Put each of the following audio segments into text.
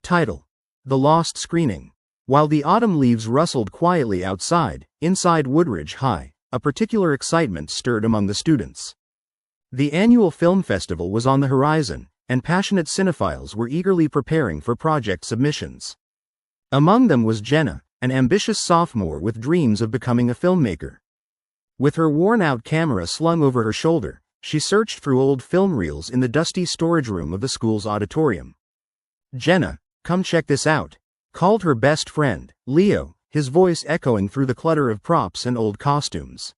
Title: The Lost Screening. While the autumn leaves rustled quietly outside, inside Woodridge High, a particular excitement stirred among the students. The annual film festival was on the horizon, and passionate cinephiles were eagerly preparing for project submissions. Among them was Jenna, an ambitious sophomore with dreams of becoming a filmmaker. With her worn-out camera slung over her shoulder, she searched through old film reels in the dusty storage room of the school's auditorium. "Jenna, come check this out," called her best friend, Leo, his voice echoing through the clutter of props and old costumes.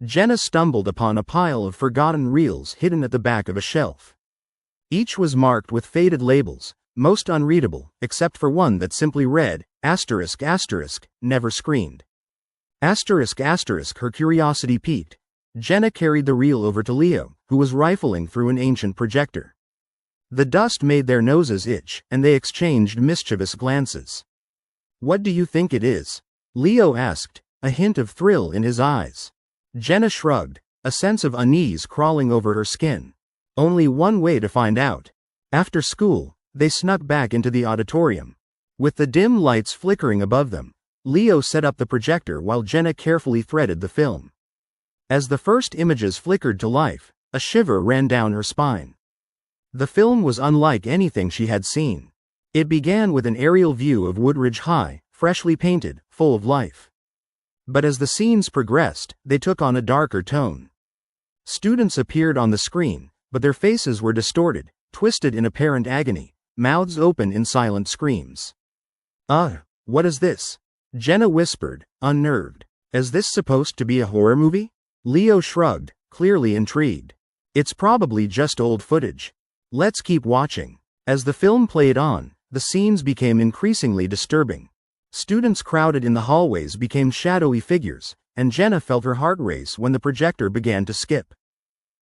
Jenna stumbled upon a pile of forgotten reels hidden at the back of a shelf. Each was marked with faded labels, most unreadable, except for one that simply read, ***, never screened. ***, her curiosity piqued. Jenna carried the reel over to Leo, who was rifling through an ancient projector. The dust made their noses itch, and they exchanged mischievous glances. "What do you think it is?" Leo asked, a hint of thrill in his eyes. Jenna shrugged, a sense of unease crawling over her skin. Only one way to find out. After school, they snuck back into the auditorium. With the dim lights flickering above them, Leo set up the projector while Jenna carefully threaded the film. As the first images flickered to life, a shiver ran down her spine. The film was unlike anything she had seen. It began with an aerial view of Woodridge High, freshly painted, full of life. But as the scenes progressed, they took on a darker tone. Students appeared on the screen, but their faces were distorted, twisted in apparent agony, mouths open in silent screams. What is this?" Jenna whispered, unnerved. "Is this supposed to be a horror movie?" Leo shrugged, clearly intrigued. "It's probably just old footage. Let's keep watching." As the film played on, the scenes became increasingly disturbing. Students crowded in the hallways became shadowy figures, and Jenna felt her heart race when the projector began to skip.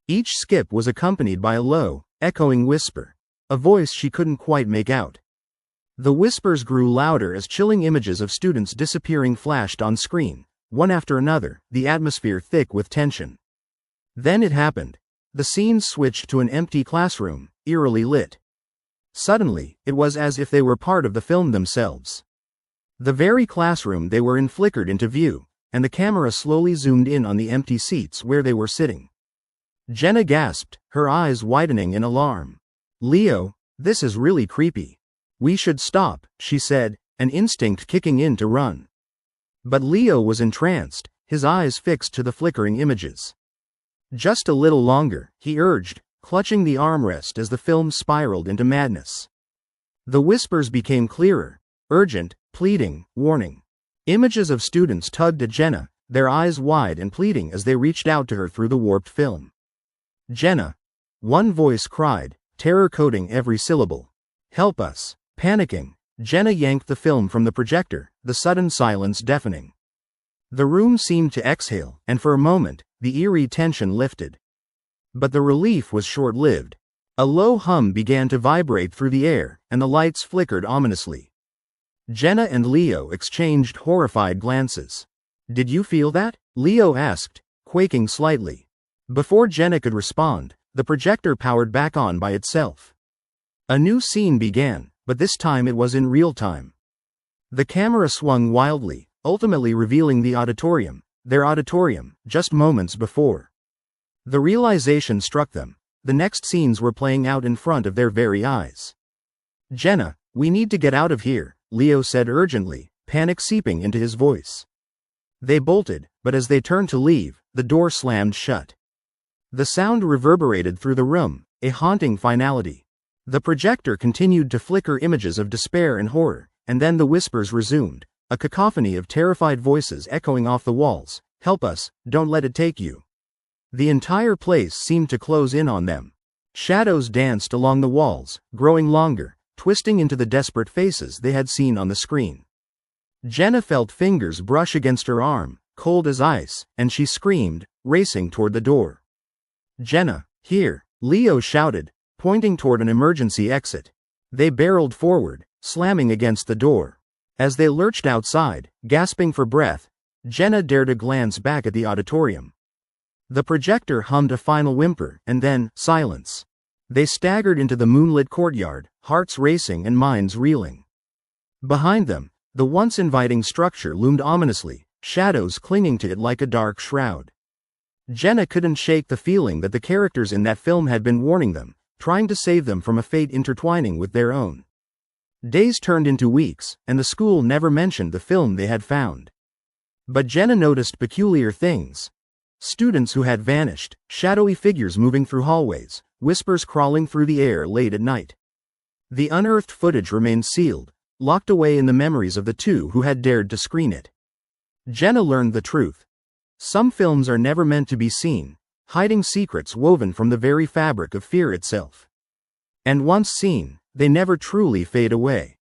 Each skip was accompanied by a low, echoing whisper, a voice she couldn't quite make out. The whispers grew louder as chilling images of students disappearing flashed on screen, one after another, the atmosphere thick with tension. Then it happened. The scene switched to an empty classroom, eerily lit. Suddenly, it was as if they were part of the film themselves. The very classroom they were in flickered into view, and the camera slowly zoomed in on the empty seats where they were sitting. Jenna gasped, her eyes widening in alarm. "Leo, this is really creepy. We should stop," she said, an instinct kicking in to run. But Leo was entranced, his eyes fixed to the flickering images. "Just a little longer," he urged, clutching the armrest as the film spiraled into madness. The whispers became clearer, urgent, pleading, warning. Images of students tugged at Jenna, their eyes wide and pleading as they reached out to her through the warped film. "Jenna," one voice cried, terror coating every syllable. "Help us." Panicking, Jenna yanked the film from the projector, the sudden silence deafening. The room seemed to exhale, and for a moment, the eerie tension lifted. But the relief was short-lived. A low hum began to vibrate through the air, and the lights flickered ominously. Jenna and Leo exchanged horrified glances. "Did you feel that?" Leo asked, quaking slightly. Before Jenna could respond, the projector powered back on by itself. A new scene began, but this time it was in real time. The camera swung wildly, ultimately revealing the auditorium, their auditorium, just moments before. The realization struck them. The next scenes were playing out in front of their very eyes. "Jenna, we need to get out of here," Leo said urgently, panic seeping into his voice. They bolted, but as they turned to leave, the door slammed shut. The sound reverberated through the room, a haunting finality. The projector continued to flicker images of despair and horror, and then the whispers resumed, a cacophony of terrified voices echoing off the walls. "Help us, don't let it take you." The entire place seemed to close in on them. Shadows danced along the walls, growing longer, twisting into the desperate faces they had seen on the screen. Jenna felt fingers brush against her arm, cold as ice, and she screamed, racing toward the door. "Jenna, here," Leo shouted, pointing toward an emergency exit. They barreled forward, slamming against the door. As they lurched outside, gasping for breath, Jenna dared a glance back at the auditorium. The projector hummed a final whimper, and then, silence. They staggered into the moonlit courtyard, hearts racing and minds reeling. Behind them, the once inviting structure loomed ominously, shadows clinging to it like a dark shroud. Jenna couldn't shake the feeling that the characters in that film had been warning them, trying to save them from a fate intertwining with their own. Days turned into weeks, and the school never mentioned the film they had found. But Jenna noticed peculiar things. Students who had vanished, shadowy figures moving through hallways, whispers crawling through the air late at night. The unearthed footage remained sealed, locked away in the memories of the two who had dared to screen it. Jenna learned the truth. Some films are never meant to be seen, hiding secrets woven from the very fabric of fear itself. And once seen, they never truly fade away.